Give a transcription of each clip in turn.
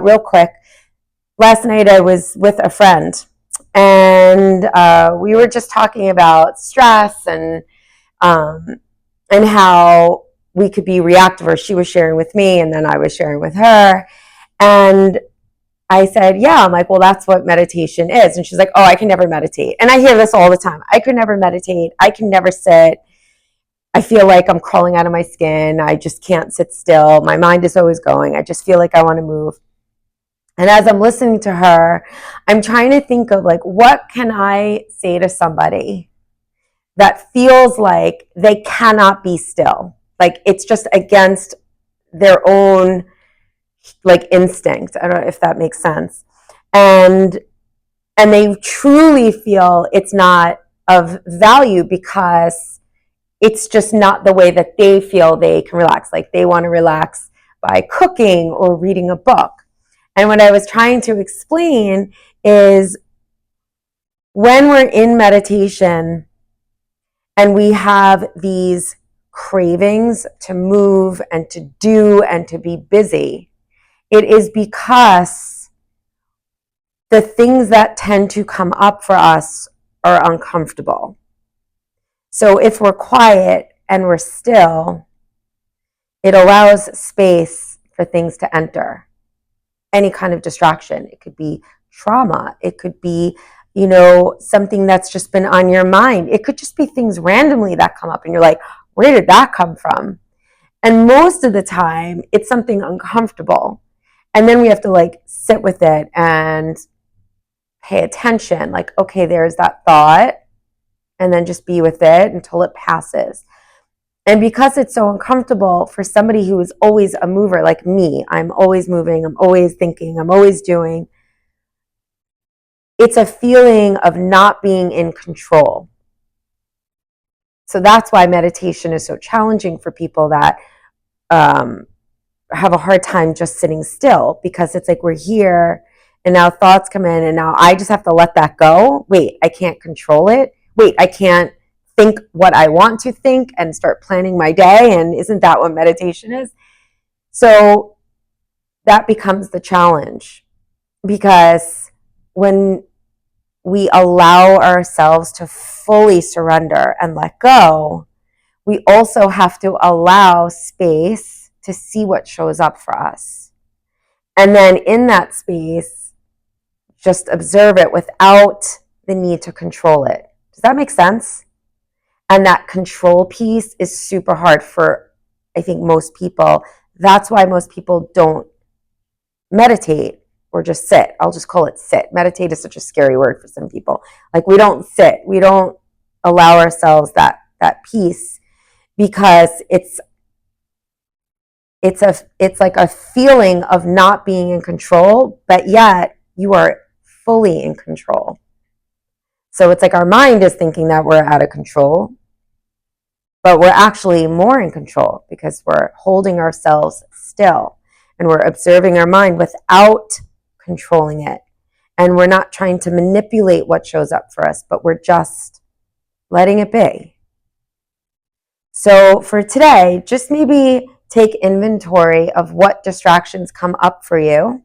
Real quick, last night I was with a friend, and we were just talking about stress um, and how we could be reactive, or she was sharing with me and then I was sharing with her. And I said, yeah, I'm like, well, that's what meditation is. And she's like, oh, I can never meditate. And I hear this all the time. I could never meditate. I can never sit. I feel like I'm crawling out of my skin. I just can't sit still. My mind is always going. I just feel like I want to move. And as I'm listening to her, I'm trying to think of like, what can I say to somebody that feels like they cannot be still? Like it's just against their own like instinct. I don't know if that makes sense. And they truly feel it's not of value because it's just not the way that they feel they can relax. Like they want to relax by cooking or reading a book. And what I was trying to explain is when we're in meditation and we have these cravings to move and to do and to be busy, it is because the things that tend to come up for us are uncomfortable. So if we're quiet and we're still, it allows space for things to enter. Any kind of distraction. It could be trauma. It could be, something that's just been on your mind. It could just be things randomly that come up and you're like, where did that come from? And most of the time, it's something uncomfortable. And then we have to like sit with it and pay attention. Like, okay, there's that thought. And then just be with it until it passes. And because it's so uncomfortable for somebody who is always a mover like me, I'm always moving, I'm always thinking, I'm always doing, it's a feeling of not being in control. So that's why meditation is so challenging for people that have a hard time just sitting still, because it's like we're here and now thoughts come in and now I just have to let that go. Wait, I can't control it. Wait, I can't think what I want to think and start planning my day. And isn't that what meditation is? So that becomes the challenge, because when we allow ourselves to fully surrender and let go, we also have to allow space to see what shows up for us. And then in that space, just observe it without the need to control it. Does that make sense? And that control piece is super hard for, I think, most people. That's why most people don't meditate or just sit. I'll just call it sit. Meditate is such a scary word for some people. Like we don't sit. We don't allow ourselves that peace, because it's like a feeling of not being in control, but yet you are fully in control. So it's like our mind is thinking that we're out of control, but we're actually more in control because we're holding ourselves still and we're observing our mind without controlling it. And we're not trying to manipulate what shows up for us, but we're just letting it be. So for today, just maybe take inventory of what distractions come up for you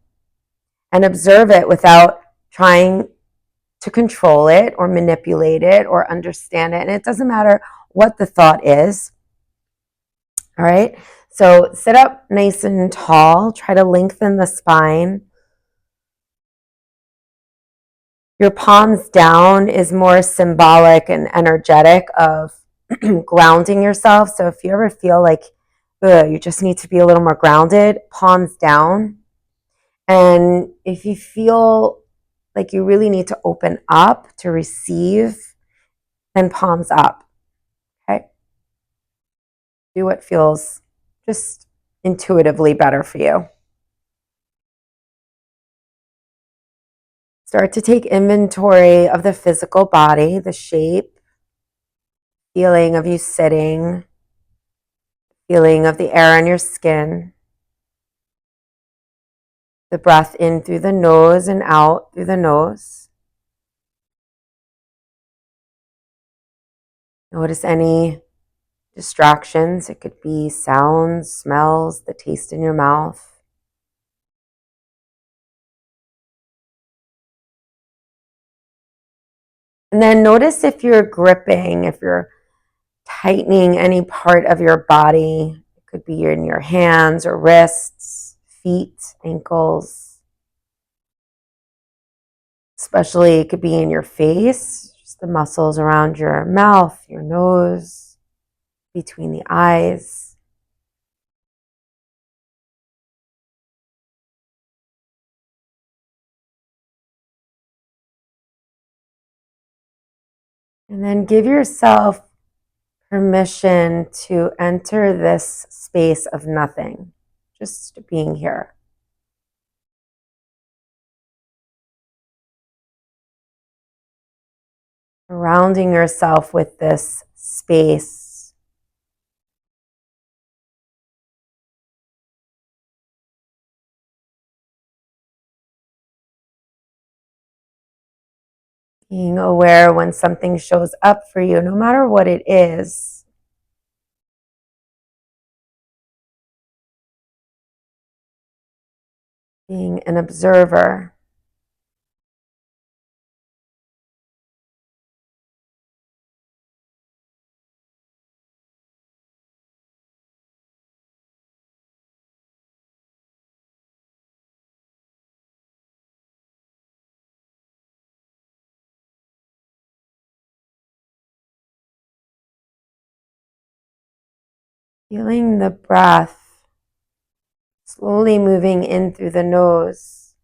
and observe it without trying to control it or manipulate it or understand it. And it doesn't matter what the thought is. All right. So sit up nice and tall. Try to lengthen the spine. Your palms down is more symbolic and energetic of grounding yourself. So if you ever feel like you just need to be a little more grounded, palms down. And if you feel like you really need to open up to receive, then palms up. Okay. Do what feels just intuitively better for you. Start to take inventory of the physical body, the shape, feeling of you sitting, feeling of the air on your skin, the breath in through the nose and out through the nose. Notice any distractions. It could be sounds, smells, the taste in your mouth. And then notice if you're gripping, if you're tightening any part of your body. It could be in your hands or wrists, feet, ankles. Especially it could be in your face, just the muscles around your mouth, your nose, between the eyes. And then give yourself permission to enter this space of nothing, just being here. Surrounding yourself with this space. Being aware when something shows up for you, no matter what it is. Being an observer. Feeling the breath slowly moving in through the nose.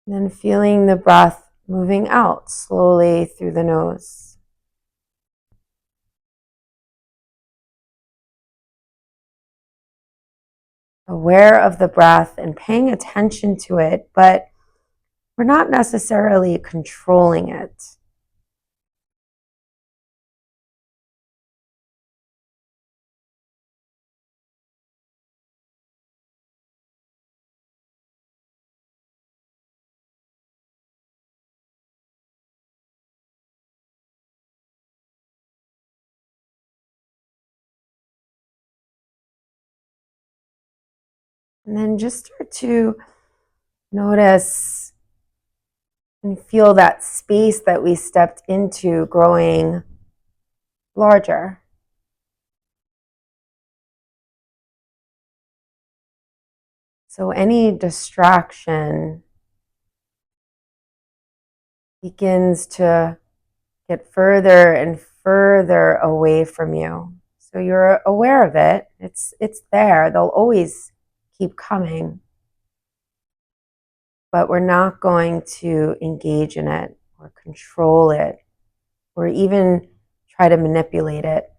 And then feeling the breath moving out slowly through the nose. Aware of the breath and paying attention to it, but we're not necessarily controlling it. And then just start to notice and feel that space that we stepped into growing larger. So any distraction begins to get further and further away from you. So you're aware of it. It's there. They'll always keep coming. But we're not going to engage in it or control it or even try to manipulate it.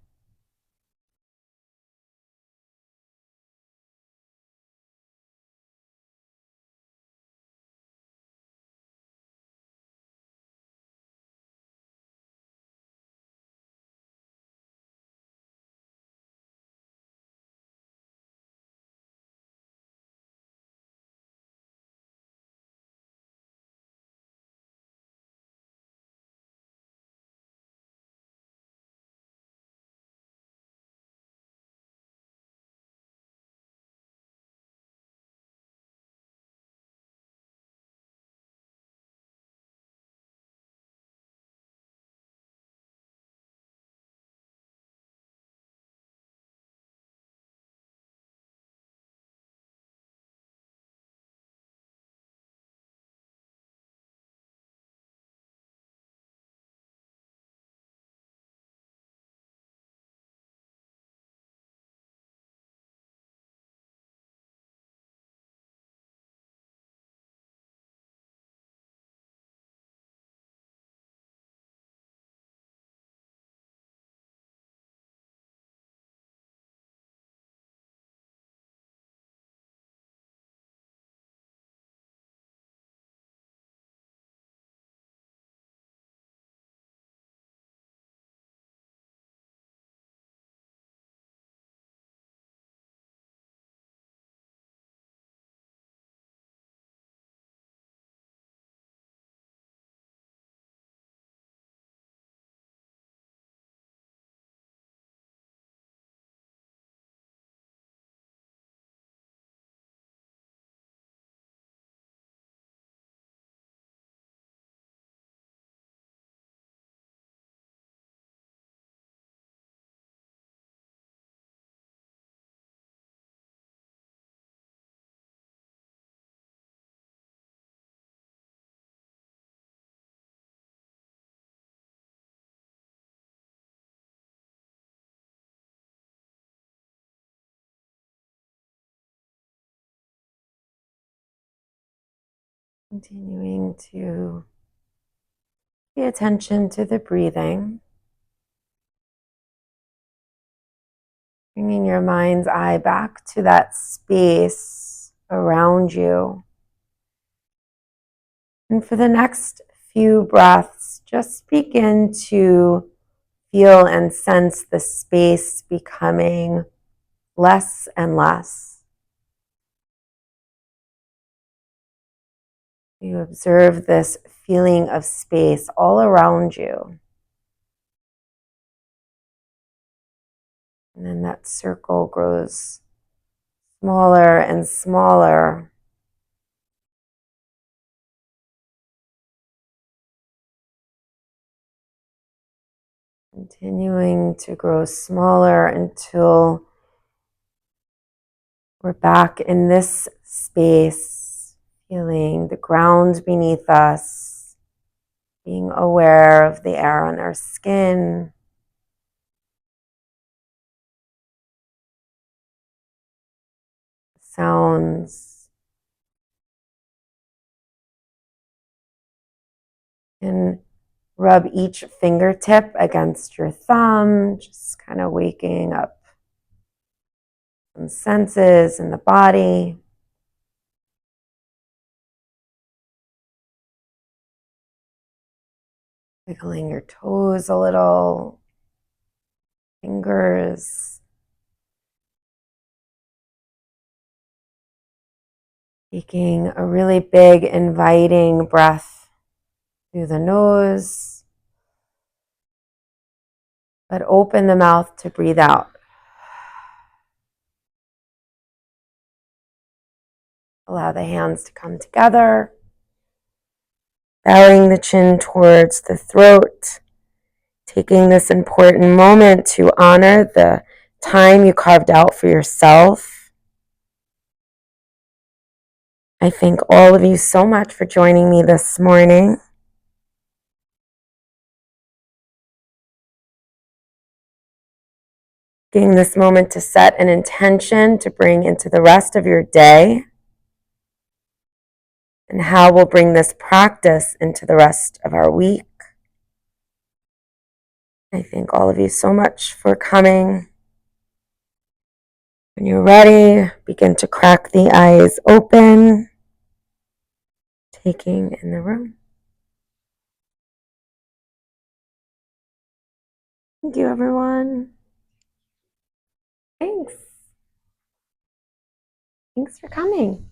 Continuing to pay attention to the breathing. Bringing your mind's eye back to that space around you. And for the next few breaths, just begin to feel and sense the space becoming less and less. You observe this feeling of space all around you. And then that circle grows smaller and smaller. Continuing to grow smaller until we're back in this space, feeling the ground beneath us, being aware of the air on our skin, sounds, and rub each fingertip against your thumb, just kind of waking up some senses in the body. Wiggling your toes a little, fingers. Taking a really big, inviting breath through the nose, but open the mouth to breathe out. Allow the hands to come together, bowing the chin towards the throat, taking this important moment to honor the time you carved out for yourself. I thank all of you so much for joining me this morning. Taking this moment to set an intention to bring into the rest of your day, and how we'll bring this practice into the rest of our week. I thank all of you so much for coming. When you're ready, begin to crack the eyes open, taking in the room. Thank you, everyone. Thanks. Thanks for coming.